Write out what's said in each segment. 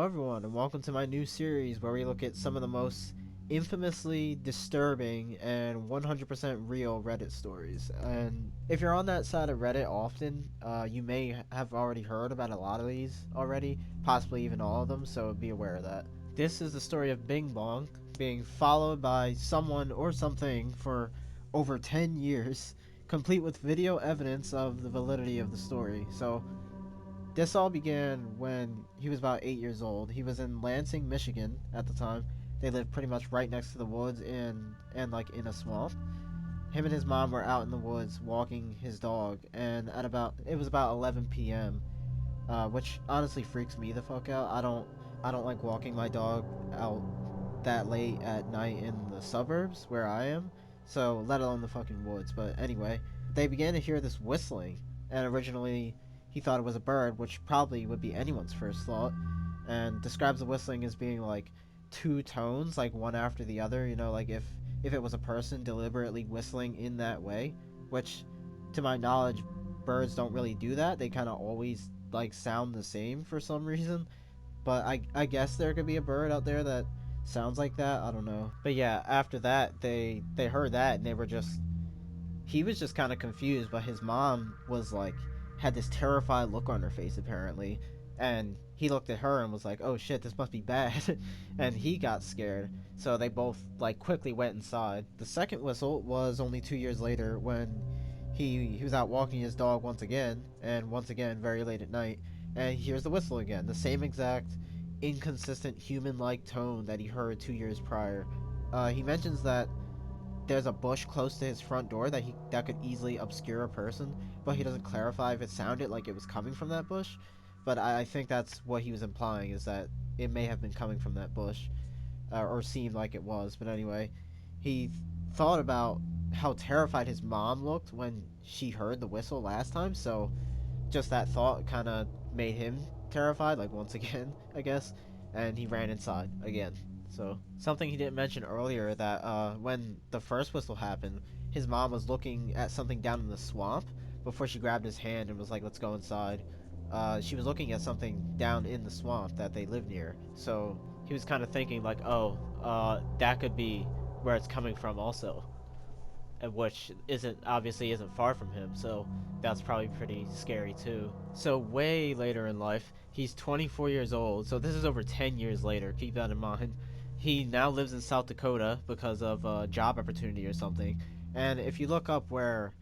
Hello everyone and welcome to my new series where we look at some of the most infamously disturbing and 100% real Reddit stories. And if you're on that side of Reddit often, you may have already heard about a lot of these already, possibly even all of them, so be aware of that. This is the story of Bing Bong being followed by someone or something for over 10 years, complete with video evidence of the validity of the story. So this all began when he was about 8 years old. He was in Lansing, Michigan at the time. They lived pretty much right next to the woods and like in a swamp. Him and his mom were out in the woods walking his dog, and it was about 11 p.m., which honestly freaks me the fuck out. I don't like walking my dog out that late at night in the suburbs where I am. So let alone the fucking woods. But anyway, they began to hear this whistling, and originally he thought it was a bird, which probably would be anyone's first thought, and describes the whistling as being like two tones, like one after the other. You know, like if it was a person deliberately whistling in that way, which to my knowledge birds don't really do that. They kind of always like sound the same for some reason. But I guess there could be a bird out there that sounds like that. I don't know. But yeah, after that they heard that and they were just he was just kind of confused, but his mom was like had this terrified look on her face apparently, and he looked at her and was like, "Oh shit, this must be bad." And he got scared. So they both like quickly went inside. The second whistle was only 2 years later when he was out walking his dog once again, and once again very late at night, and he hears the whistle again, the same exact inconsistent human-like tone that he heard 2 years prior. He mentions that there's a bush close to his front door that could easily obscure a person, but he doesn't clarify if it sounded like it was coming from that bush. But I think that's what he was implying, is that it may have been coming from that bush, or seemed like it was. But anyway, he thought about how terrified his mom looked when she heard the whistle last time, so just that thought kind of made him terrified, like once again, I guess, and he ran inside again. So something he didn't mention earlier, that when the first whistle happened, his mom was looking at something down in the swamp before she grabbed his hand and was like, "Let's go inside." She was looking at something down in the swamp that they live near. So he was kind of thinking like, "Oh, that could be where it's coming from also." Which isn't far from him, so that's probably pretty scary too. So way later in life, he's 24 years old, so this is over 10 years later, keep that in mind. He now lives in South Dakota because of a job opportunity or something. And if you look up where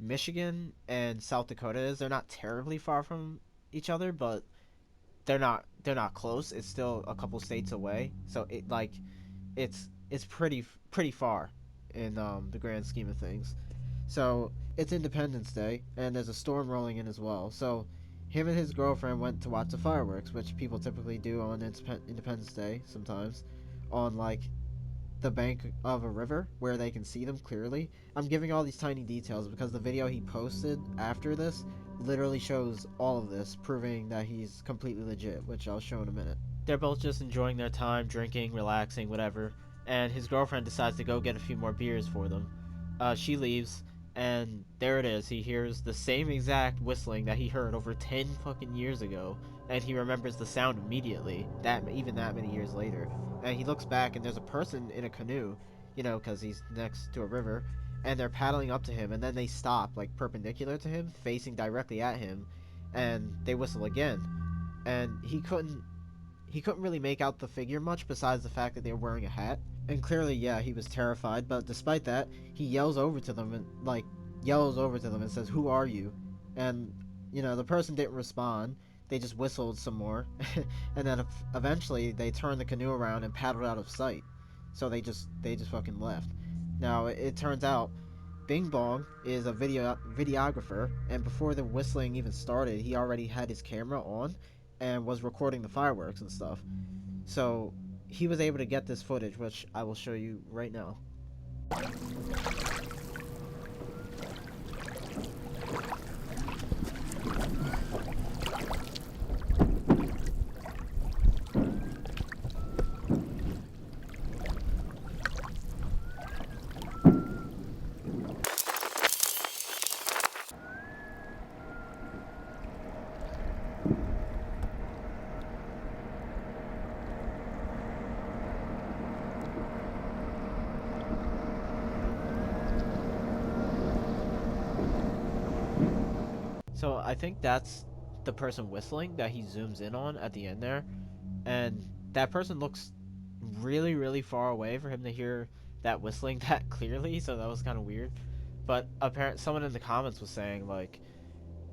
Michigan and South Dakota is, they're not terribly far from each other, but they're not close. It's still a couple states away. So it's pretty far in the grand scheme of things. So it's Independence Day, and there's a storm rolling in as well. So him and his girlfriend went to watch the fireworks, which people typically do on Independence Day sometimes, on like the bank of a river where they can see them clearly. I'm giving all these tiny details because the video he posted after this literally shows all of this, proving that he's completely legit, which I'll show in a minute. They're both just enjoying their time, drinking, relaxing, whatever, and his girlfriend decides to go get a few more beers for them. She leaves, and there it is. He hears the same exact whistling that he heard over 10 fucking years ago, and he remembers the sound immediately, even that many years later. And he looks back, and there's a person in a canoe, you know, because he's next to a river, and they're paddling up to him, and then they stop, like perpendicular to him, facing directly at him, and they whistle again. And he couldn't really make out the figure much besides the fact that they were wearing a hat. And clearly, yeah, he was terrified, but despite that, he yells over to them and says, "Who are you?" And the person didn't respond. They just whistled some more, and then eventually they turned the canoe around and paddled out of sight. So they just fucking left. Now it turns out Bing Bong is a videographer, and before the whistling even started, he already had his camera on and was recording the fireworks and stuff. So he was able to get this footage, which I will show you right now. So I think that's the person whistling that he zooms in on at the end there, and that person looks really really far away for him to hear that whistling that clearly. So that was kind of weird. But apparently, someone in the comments was saying like,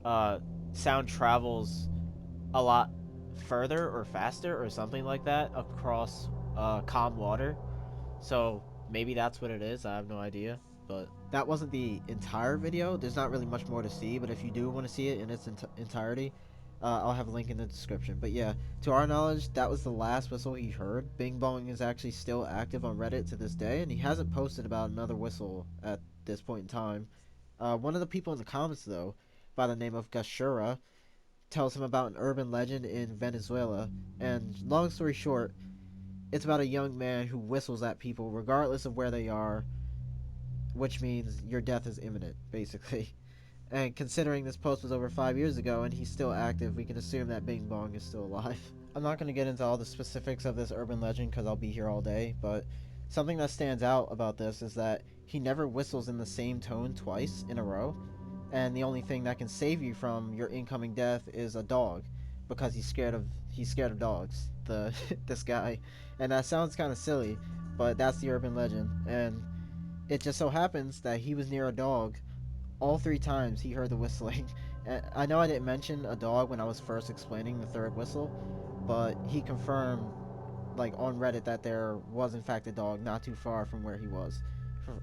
uh, sound travels a lot further or faster or something like that across calm water. So maybe that's what it is. I have no idea. But that wasn't the entire video. There's not really much more to see. But if you do want to see it in its entirety, I'll have a link in the description. But yeah, to our knowledge, that was the last whistle he heard. Bing Bong is actually still active on Reddit to this day, and he hasn't posted about another whistle at this point in time. One of the people in the comments, though, by the name of Gashura, tells him about an urban legend in Venezuela. And long story short, it's about a young man who whistles at people regardless of where they are, which means your death is imminent, basically. And considering this post was over 5 years ago and he's still active, we can assume that Bing Bong is still alive. I'm not going to get into all the specifics of this urban legend because I'll be here all day, but something that stands out about this is that he never whistles in the same tone twice in a row, and the only thing that can save you from your incoming death is a dog, because he's scared of dogs. The this guy, and that sounds kind of silly, but that's the urban legend, and it just so happens that he was near a dog all 3 times he heard the whistling. And I know I didn't mention a dog when I was first explaining the third whistle, but he confirmed, like on Reddit, that there was in fact a dog not too far from where he was,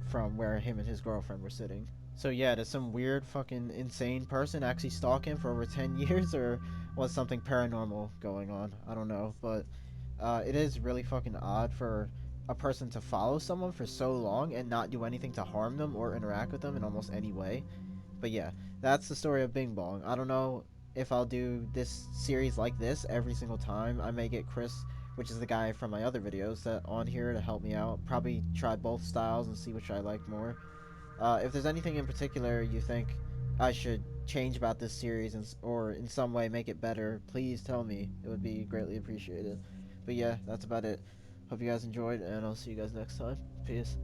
from where him and his girlfriend were sitting. So yeah, did some weird fucking insane person actually stalk him for over 10 years, or was something paranormal going on? I don't know, but it is really fucking odd for a person to follow someone for so long and not do anything to harm them or interact with them in almost any way. But yeah, that's the story of Bing Bong. I don't know if I'll do this series like this every single time. I may get Chris, which is the guy from my other videos, on here to help me out. Probably try both styles and see which I like more. If there's anything in particular you think I should change about this series, or in some way make it better, please tell me. It would be greatly appreciated. But yeah, that's about it. Hope you guys enjoyed, and I'll see you guys next time. Peace.